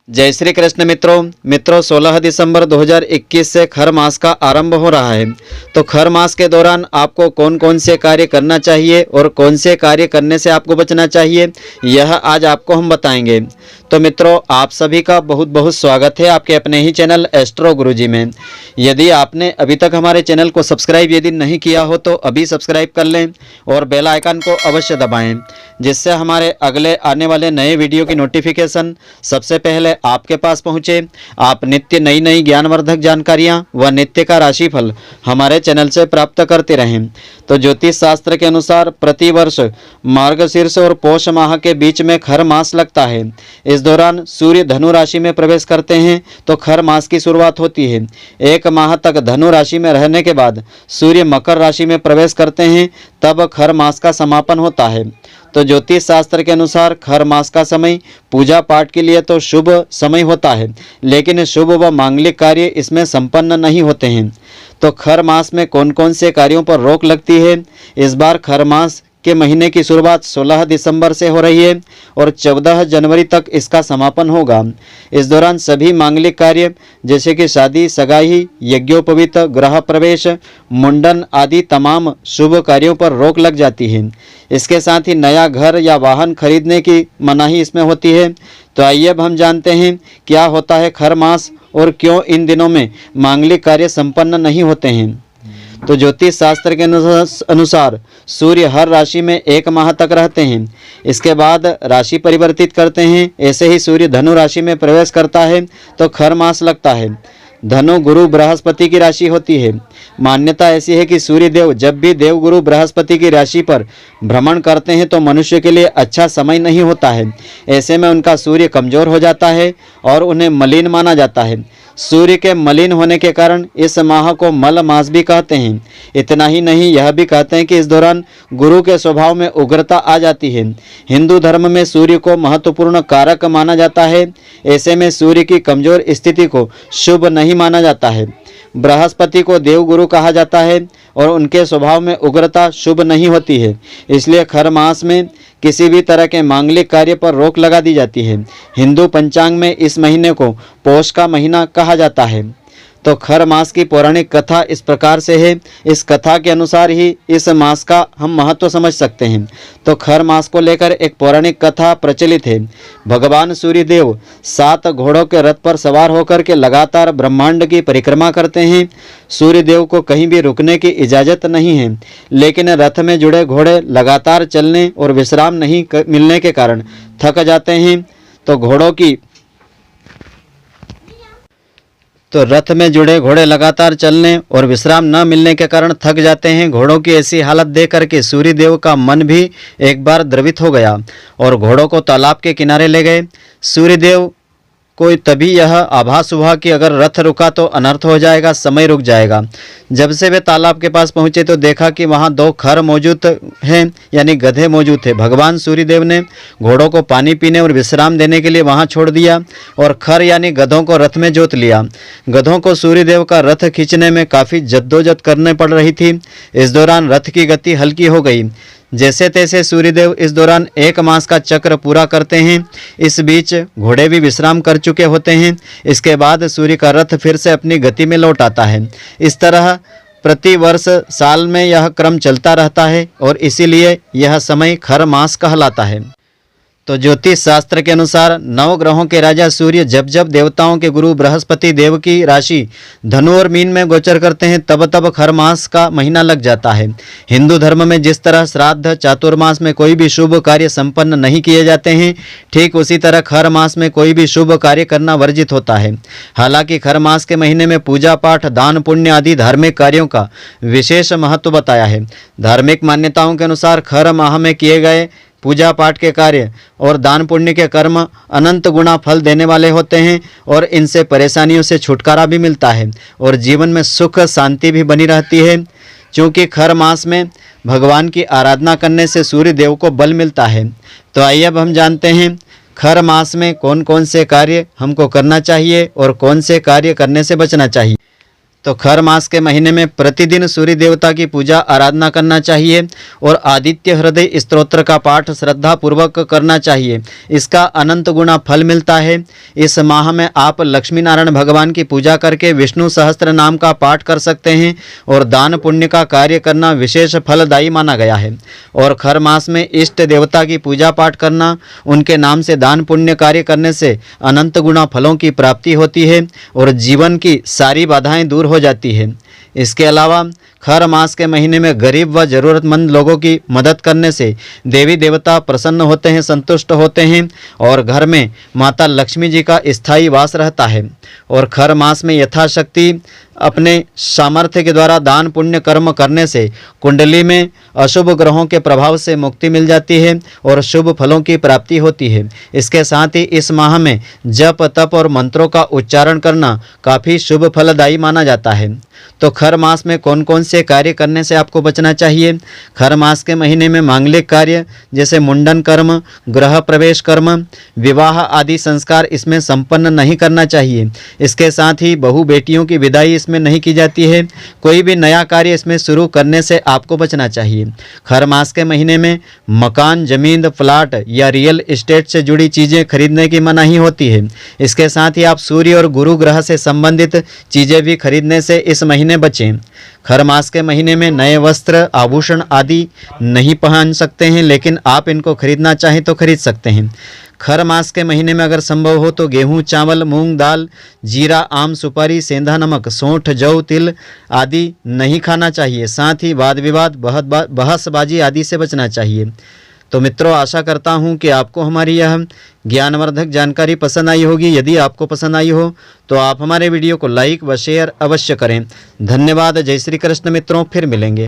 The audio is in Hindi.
जय श्री कृष्ण मित्रों 16 दिसंबर 2021 से खर मास का आरंभ हो रहा है। तो खर मास के दौरान आपको कौन कौन से कार्य करना चाहिए और कौन से कार्य करने से आपको बचना चाहिए, यह आज आपको हम बताएंगे। तो मित्रों, आप सभी का बहुत बहुत स्वागत है आपके अपने ही चैनल एस्ट्रो गुरुजी में। यदि आपने अभी तक हमारे चैनल को सब्सक्राइब यदि नहीं किया हो तो अभी सब्सक्राइब कर लें और बेल आइकन को अवश्य दबाएं, जिससे हमारे अगले आने वाले नए वीडियो की नोटिफिकेशन सबसे पहले आपके पास पहुंचे। आप नित्य नई नई ज्ञानवर्धक जानकारियां व नित्य का राशिफल हमारे चैनल से प्राप्त करते रहें। तो ज्योतिष शास्त्र के अनुसार प्रतिवर्ष मार्गशीर्ष और पौष माह के बीच में खर मास लगता है। इस दौरान सूर्य धनु राशि में प्रवेश करते हैं तो खर मास की शुरुआत होती है। एक माह तक धनु राशि में रहने के बाद सूर्य मकर राशि में प्रवेश करते हैं, तब खर मास का समापन होता है। तो ज्योतिष शास्त्र के अनुसार खर मास का समय पूजा पाठ के लिए तो शुभ समय होता है, लेकिन शुभ व मांगलिक कार्य इसमें संपन्न नहीं होते हैं। तो खर मास में कौन कौन से कार्यों पर रोक लगती है? इस बार खर मास के महीने की शुरुआत 16 दिसंबर से हो रही है और 14 जनवरी तक इसका समापन होगा। इस दौरान सभी मांगलिक कार्य जैसे कि शादी, सगाई, यज्ञोपवीत, गृह प्रवेश, मुंडन आदि तमाम शुभ कार्यों पर रोक लग जाती है। इसके साथ ही नया घर या वाहन खरीदने की मनाही इसमें होती है। तो आइए अब हम जानते हैं क्या होता है खर मास और क्यों इन दिनों में मांगलिक कार्य संपन्न नहीं होते हैं। तो ज्योतिष शास्त्र के अनुसार सूर्य हर राशि में एक माह तक रहते हैं, इसके बाद राशि परिवर्तित करते हैं। ऐसे ही सूर्य धनु राशि में प्रवेश करता है तो खर मास लगता है। धनु गुरु बृहस्पति की राशि होती है। मान्यता ऐसी है कि सूर्य देव जब भी देवगुरु बृहस्पति की राशि पर भ्रमण करते हैं तो मनुष्य के लिए अच्छा समय नहीं होता है। ऐसे में उनका सूर्य कमजोर हो जाता है और उन्हें मलिन माना जाता है। सूर्य के मलिन होने के कारण इस माह को मल मास भी कहते हैं। इतना ही नहीं, यह भी कहते हैं कि इस दौरान गुरु के स्वभाव में उग्रता आ जाती है। हिंदू धर्म में सूर्य को महत्वपूर्ण कारक माना जाता है। ऐसे में सूर्य की कमजोर स्थिति को शुभ नहीं माना जाता है। बृहस्पति को देवगुरु कहा जाता है और उनके स्वभाव में उग्रता शुभ नहीं होती है। इसलिए खर मास में किसी भी तरह के मांगलिक कार्य पर रोक लगा दी जाती है। हिंदू पंचांग में इस महीने को पौष का महीना कहा जाता है। तो खर मास की पौराणिक कथा इस प्रकार से है। इस कथा के अनुसार ही इस मास का हम महत्व समझ सकते हैं। तो खर मास को लेकर एक पौराणिक कथा प्रचलित है। भगवान सूर्यदेव 7 घोड़ों के रथ पर सवार होकर के लगातार ब्रह्मांड की परिक्रमा करते हैं। सूर्यदेव को कहीं भी रुकने की इजाज़त नहीं है, लेकिन रथ में जुड़े घोड़े लगातार चलने और विश्राम नहीं मिलने के कारण थक जाते हैं। तो रथ में जुड़े घोड़े लगातार चलने और विश्राम न मिलने के कारण थक जाते हैं। घोड़ों की ऐसी हालत देख करके सूर्यदेव का मन भी एक बार द्रवित हो गया और घोड़ों को तालाब के किनारे ले गए। सूर्यदेव को तभी यह आभास हुआ कि अगर रथ रुका तो अनर्थ हो जाएगा, समय रुक जाएगा। जब से वे तालाब के पास पहुंचे तो देखा कि वहां 2 खर मौजूद हैं, यानी गधे मौजूद थे। भगवान सूर्यदेव ने घोड़ों को पानी पीने और विश्राम देने के लिए वहां छोड़ दिया और खर यानी गधों को रथ में जोत लिया। गधों को सूर्यदेव का रथ खींचने में काफ़ी जद्दोजहद करने पड़ रही थी। इस दौरान रथ की गति हल्की हो गई। जैसे तैसे सूर्यदेव इस दौरान 1 मास का चक्र पूरा करते हैं। इस बीच घोड़े भी विश्राम कर चुके होते हैं। इसके बाद सूर्य का रथ फिर से अपनी गति में लौट आता है। इस तरह प्रति वर्ष साल में यह क्रम चलता रहता है और इसीलिए यह समय खर मास कहलाता है। तो ज्योतिष शास्त्र के अनुसार 9 ग्रहों के राजा सूर्य जब जब देवताओं के गुरु बृहस्पति देव की राशि धनु और मीन में गोचर करते हैं तब तब खर मास का महीना लग जाता है। हिंदू धर्म में जिस तरह श्राद्ध, चातुर्मास में कोई भी शुभ कार्य संपन्न नहीं किए जाते हैं, ठीक उसी तरह खर मास में कोई भी शुभ कार्य करना वर्जित होता है। हालांकि खर मास के महीने में पूजा पाठ, दान पुण्य आदि धार्मिक कार्यों का विशेष महत्व बताया है। धार्मिक मान्यताओं के अनुसार खर माह में किए गए पूजा पाठ के कार्य और दान पुण्य के कर्म अनंत गुना फल देने वाले होते हैं और इनसे परेशानियों से छुटकारा भी मिलता है और जीवन में सुख शांति भी बनी रहती है। क्योंकि खर मास में भगवान की आराधना करने से सूर्य देव को बल मिलता है। तो आइए अब हम जानते हैं खर मास में कौन कौन से कार्य हमको करना चाहिए और कौन से कार्य करने से बचना चाहिए। तो खर मास के महीने में प्रतिदिन सूर्य देवता की पूजा आराधना करना चाहिए और आदित्य हृदय स्तोत्र का पाठ श्रद्धा पूर्वक करना चाहिए। इसका अनंत गुना फल मिलता है। इस माह में आप लक्ष्मी नारायण भगवान की पूजा करके विष्णु सहस्त्र नाम का पाठ कर सकते हैं और दान पुण्य का कार्य करना विशेष फलदायी माना गया है। और खर मास में इष्ट देवता की पूजा पाठ करना, उनके नाम से दान पुण्य कार्य करने से अनंत गुना फलों की प्राप्ति होती है और जीवन की सारी बाधाएं दूर हो जाती है। इसके अलावा खर मास के महीने में गरीब व ज़रूरतमंद लोगों की मदद करने से देवी देवता प्रसन्न होते हैं, संतुष्ट होते हैं और घर में माता लक्ष्मी जी का स्थायी वास रहता है। और खर मास में यथाशक्ति अपने सामर्थ्य के द्वारा दान पुण्य कर्म करने से कुंडली में अशुभ ग्रहों के प्रभाव से मुक्ति मिल जाती है और शुभ फलों की प्राप्ति होती है। इसके साथ ही इस माह में जप तप और मंत्रों का उच्चारण करना काफ़ी शुभ फलदायी माना जाता है। तो खर मास में कौन कौन से कार्य करने से आपको बचना चाहिए? खर मास के महीने में मांगलिक कार्य जैसे मुंडन कर्म, गृह प्रवेश कर्म, विवाह आदि संस्कार इसमें संपन्न नहीं करना चाहिए। इसके साथ ही बहू बेटियों की विदाई इसमें नहीं की जाती है। कोई भी नया कार्य इसमें शुरू करने से आपको बचना चाहिए। खर मास के महीने में मकान, जमीन, प्लाट या रियल एस्टेट से जुड़ी चीज़ें खरीदने की मनाही होती है। इसके साथ ही आप सूर्य और गुरु ग्रह से संबंधित चीज़ें भी खरीदने से इस महीने बचें। खर मास के महीने में नए वस्त्र, आभूषण आदि नहीं पहन सकते हैं, लेकिन आप इनको खरीदना चाहें तो खरीद सकते हैं। खर मास के महीने में अगर संभव हो तो गेहूं, चावल, मूंग दाल, जीरा, आम, सुपारी, सेंधा नमक, सौंठ, जौ, तिल आदि नहीं खाना चाहिए। साथ ही वाद विवाद, बहसबाजी आदि से बचना चाहिए। तो मित्रों, आशा करता हूं कि आपको हमारी यह ज्ञानवर्धक जानकारी पसंद आई होगी। यदि आपको पसंद आई हो तो आप हमारे वीडियो को लाइक व शेयर अवश्य करें। धन्यवाद। जय श्री कृष्ण मित्रों, फिर मिलेंगे।